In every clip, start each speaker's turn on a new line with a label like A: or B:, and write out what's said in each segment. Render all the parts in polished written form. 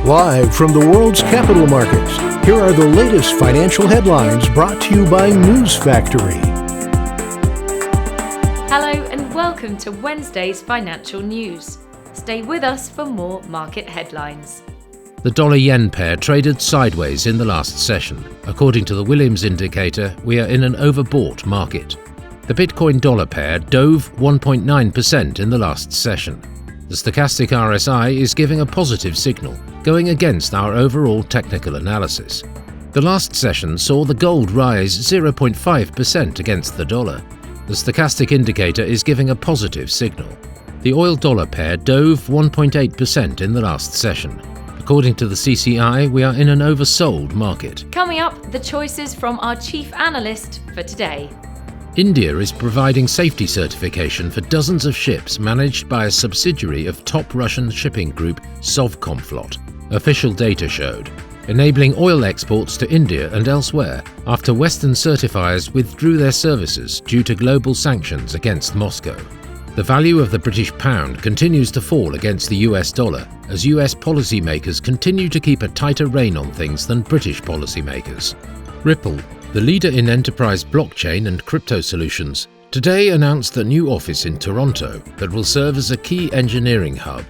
A: Live from the world's capital markets, here are the latest financial headlines brought to you by News Factory.
B: Hello and welcome to Wednesday's financial news. Stay with us for more market headlines.
C: The dollar-yen pair traded sideways in the last session. According to the Williams indicator, we are in an overbought market. The Bitcoin-dollar pair dove 1.9% in the last session. The stochastic RSI is giving a positive signal, going against our overall technical analysis. The last session saw the gold rise 0.5% against the dollar. The stochastic indicator is giving a positive signal. The oil-dollar pair dove 1.8% in the last session. According to the CCI, we are in an oversold market.
B: Coming up, the choices from our chief analyst for today.
C: India is providing safety certification for dozens of ships managed by a subsidiary of top Russian shipping group Sovcomflot, official data showed, enabling oil exports to India and elsewhere after Western certifiers withdrew their services due to global sanctions against Moscow. The value of the British pound continues to fall against the US dollar as US policymakers continue to keep a tighter rein on things than British policymakers. Ripple, the leader in enterprise blockchain and crypto solutions, today announced a new office in Toronto that will serve as a key engineering hub.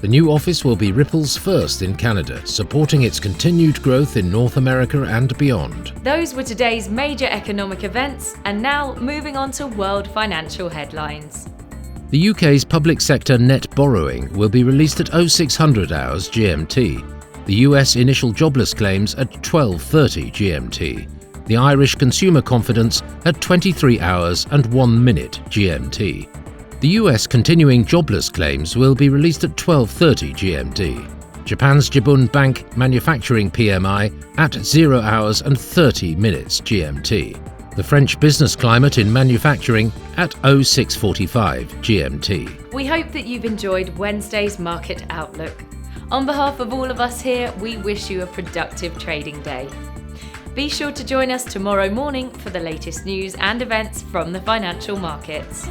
C: The new office will be Ripple's first in Canada, supporting its continued growth in North America and beyond.
B: Those were today's major economic events, and now moving on to world financial headlines.
C: The UK's public sector net borrowing will be released at 0600 hours GMT. The US initial jobless claims at 12:30 GMT. The Irish consumer confidence at 23 hours and 1 minute GMT. The US continuing jobless claims will be released at 12:30 GMT. Japan's Jibun Bank manufacturing PMI at 0 hours and 30 minutes GMT. The French business climate in manufacturing at 0645 GMT.
B: We hope that you've enjoyed Wednesday's market outlook. On behalf of all of us here, we wish you a productive trading day. Be sure to join us tomorrow morning for the latest news and events from the financial markets.